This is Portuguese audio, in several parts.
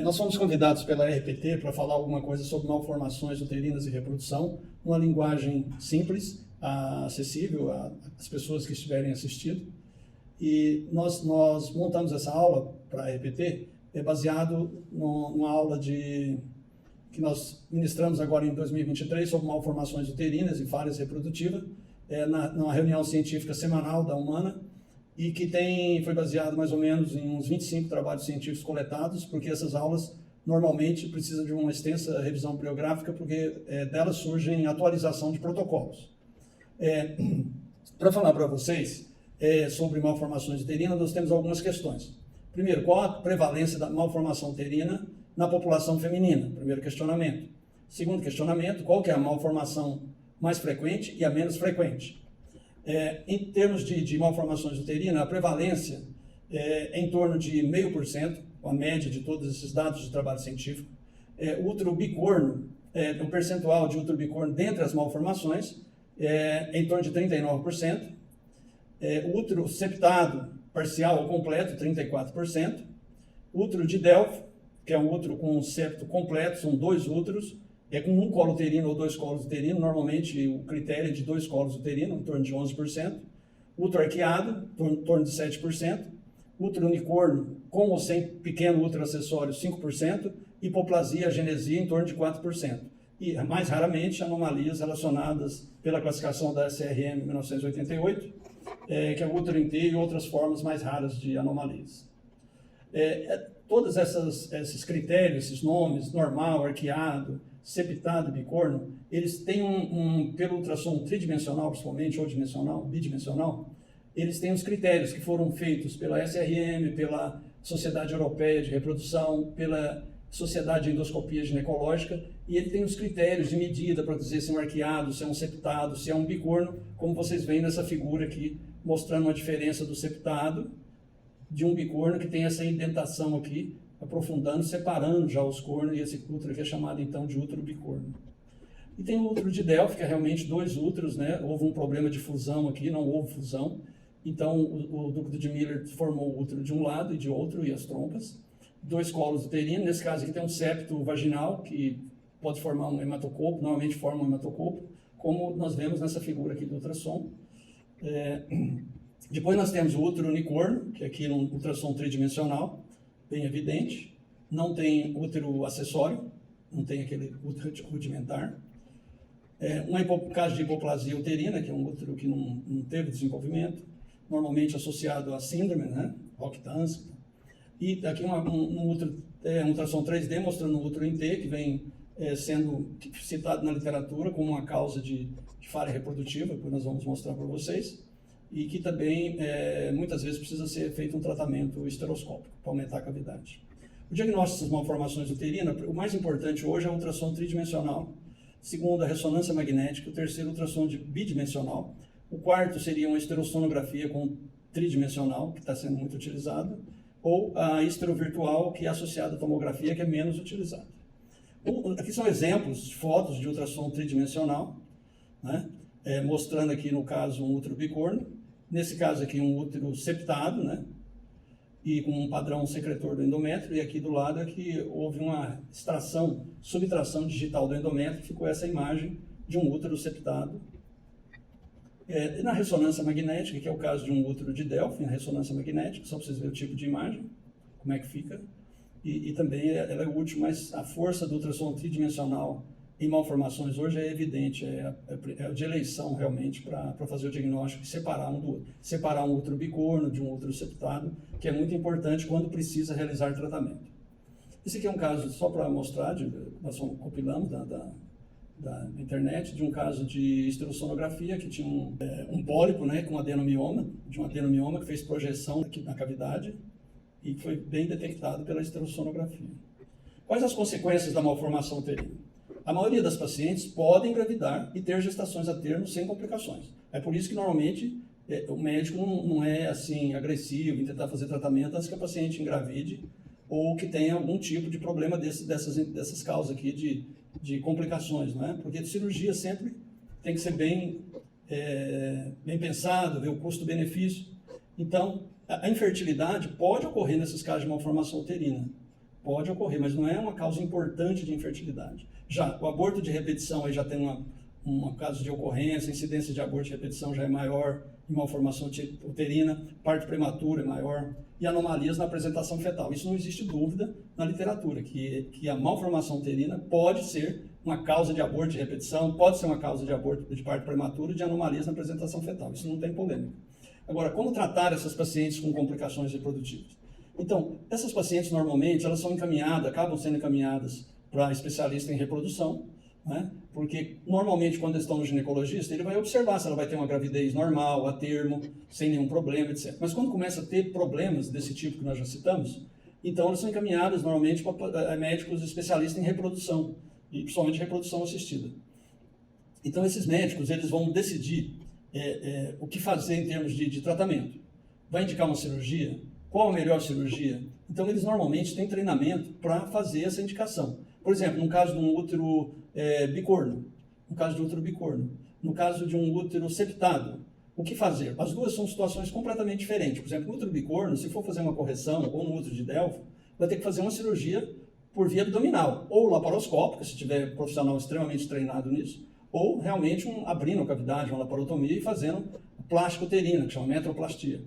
Nós fomos convidados pela RPT para falar alguma coisa sobre malformações uterinas e reprodução, uma linguagem simples, acessível às pessoas que estiverem assistindo. E nós montamos essa aula para a RPT baseado numa aula que nós ministramos agora em 2023 sobre malformações uterinas e falhas reprodutivas, numa reunião científica semanal da Humana, e que foi baseado mais ou menos em uns 25 trabalhos científicos coletados, porque essas aulas normalmente precisam de uma extensa revisão bibliográfica, porque delas surgem atualização de protocolos. Para falar para vocês sobre malformações uterinas, nós temos algumas questões. Primeiro, qual a prevalência da malformação uterina na população feminina? Primeiro questionamento. Segundo questionamento, qual que é a malformação mais frequente e a menos frequente? Em termos de malformações uterinas, a prevalência é em torno de 0,5%, a média de todos esses dados de trabalho científico. Útero bicorno, o percentual de útero bicorno dentre as malformações é em torno de 39%. Útero septado, parcial ou completo, 34%. Útero de Delphi, que é um útero com um septo completo, são 2 úteros, com um colo uterino ou 2 colos uterinos, normalmente o critério é de 2 colos uterinos, em torno de 11%. Útero arqueado, em torno de 7%. Útero unicórnio, com ou sem pequeno útero acessório, 5%. Hipoplasia, agenesia, em torno de 4%. E, mais raramente, anomalias relacionadas pela classificação da SRM 1988, que é o útero em T e outras formas mais raras de anomalias. Todos esses critérios, esses nomes, normal, arqueado, septado, bicorno, eles têm pelo ultrassom tridimensional, principalmente, ou dimensional, bidimensional, eles têm os critérios que foram feitos pela SRM, pela Sociedade Europeia de Reprodução, pela Sociedade de Endoscopia Ginecológica, e ele tem os critérios de medida para dizer se é um arqueado, se é um septado, se é um bicorno, como vocês veem nessa figura aqui, mostrando uma diferença do septado de um bicorno que tem essa indentação aqui, aprofundando, separando já os cornos, e esse útero aqui é chamado então de útero bicorno. E tem o útero de Delphi, que é realmente 2 úteros, né? Houve um problema de fusão aqui, não houve fusão, então o Duque de Miller formou o útero de um lado e de outro, e as trompas. 2 colos uterinos, nesse caso aqui tem um septo vaginal, que pode formar um hematocopo, normalmente forma um hematocopo, como nós vemos nessa figura aqui do ultrassom. Depois nós temos o útero unicórnio, que aqui é um ultrassom tridimensional, bem evidente. Não tem útero acessório, não tem aquele útero rudimentar. Caso de hipoplasia uterina, que é um útero que não teve desenvolvimento, normalmente associado a síndrome, né? Rokitansky. E aqui um ultrassom 3D mostrando um útero em T, que vem sendo citado na literatura como uma causa de falha reprodutiva, que nós vamos mostrar para vocês, e que também muitas vezes precisa ser feito um tratamento esteroscópico para aumentar a cavidade. O diagnóstico das malformações uterinas, o mais importante hoje é o ultrassom tridimensional, segundo a ressonância magnética, o terceiro ultrassom bidimensional, o quarto seria uma esterosonografia com tridimensional, que está sendo muito utilizado, ou a esterovirtual, que é associada à tomografia, que é menos utilizada. Aqui são exemplos, fotos de ultrassom tridimensional, né? Mostrando aqui, no caso, um útero bicorno, nesse caso aqui um útero septado, né? E com um padrão secretor do endométrio, e aqui do lado é que houve uma subtração digital do endométrio, ficou essa imagem de um útero septado. Na ressonância magnética, que é o caso de um útero de Delphi, na ressonância magnética, só para vocês verem o tipo de imagem, como é que fica. E também ela é útil, mas a força do ultrassom tridimensional em malformações hoje é evidente, é de eleição realmente para fazer o diagnóstico e separar um do outro. Separar um útero bicorno de um útero septado, que é muito importante quando precisa realizar tratamento. Esse aqui é um caso, só para mostrar, nós compilamos da internet, de um caso de esterosonografia que tinha um pólipo, né, com adenomioma, que fez projeção aqui na cavidade e foi bem detectado pela esterosonografia. Quais as consequências da malformação uterina? A maioria das pacientes podem engravidar e ter gestações a termo sem complicações. É por isso que normalmente o médico não é assim agressivo em tentar fazer tratamento antes que a paciente engravide ou que tenha algum tipo de problema dessas causas aqui de complicações, não é? Porque a cirurgia sempre tem que ser bem pensado, ver o custo-benefício. Então, a infertilidade pode ocorrer nesses casos de malformação uterina. Pode ocorrer, mas não é uma causa importante de infertilidade. Já o aborto de repetição aí já tem um caso de ocorrência, a incidência de aborto de repetição já é maior, malformação uterina, parto prematuro é maior, e anomalias na apresentação fetal. Isso não existe dúvida na literatura, que a malformação uterina pode ser uma causa de aborto de repetição, pode ser uma causa de aborto de parto prematuro e de anomalias na apresentação fetal. Isso não tem polêmica. Agora, como tratar essas pacientes com complicações reprodutivas? Então, essas pacientes normalmente elas são encaminhadas, acabam sendo encaminhadas para especialista em reprodução, né? Porque normalmente quando eles estão no ginecologista, ele vai observar se ela vai ter uma gravidez normal, a termo, sem nenhum problema, etc. Mas quando começa a ter problemas desse tipo que nós já citamos, então elas são encaminhadas normalmente para médicos especialistas em reprodução, e principalmente reprodução assistida. Então esses médicos eles vão decidir o que fazer em termos de tratamento. Vai indicar uma cirurgia? Qual a melhor cirurgia? Então eles normalmente têm treinamento para fazer essa indicação. Por exemplo, no caso de um útero bicorno, no caso de um útero septado, o que fazer? As duas são situações completamente diferentes. Por exemplo, no útero bicorno, se for fazer uma correção, ou no útero de Delphi, vai ter que fazer uma cirurgia por via abdominal, ou laparoscópica, se tiver profissional extremamente treinado nisso, ou realmente abrindo a cavidade, uma laparotomia e fazendo plástica uterina, que chama metroplastia.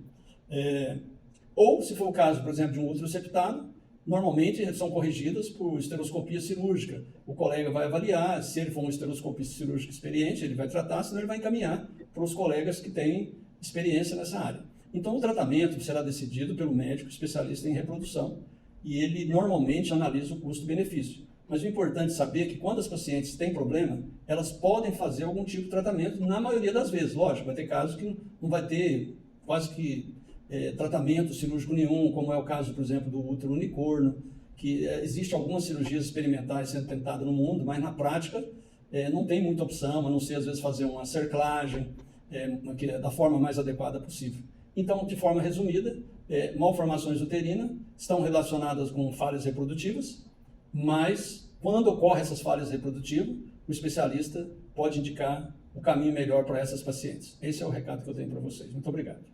Ou, se for o caso, por exemplo, de um útero septado, normalmente são corrigidas por esteroscopia cirúrgica. O colega vai avaliar, se ele for um esteroscopista cirúrgico experiente, ele vai tratar, senão ele vai encaminhar para os colegas que têm experiência nessa área. Então, o tratamento será decidido pelo médico especialista em reprodução e ele normalmente analisa o custo-benefício. Mas o importante é saber que quando as pacientes têm problema, elas podem fazer algum tipo de tratamento, na maioria das vezes. Lógico, vai ter casos que não vai ter quase que tratamento cirúrgico nenhum, como é o caso, por exemplo, do útero unicórnio, que existem algumas cirurgias experimentais sendo tentadas no mundo, mas na prática não tem muita opção, a não ser às vezes fazer uma cerclagem da forma mais adequada possível. Então, de forma resumida, malformações uterinas estão relacionadas com falhas reprodutivas, mas quando ocorrem essas falhas reprodutivas, o especialista pode indicar o caminho melhor para essas pacientes. Esse é o recado que eu tenho para vocês. Muito obrigado.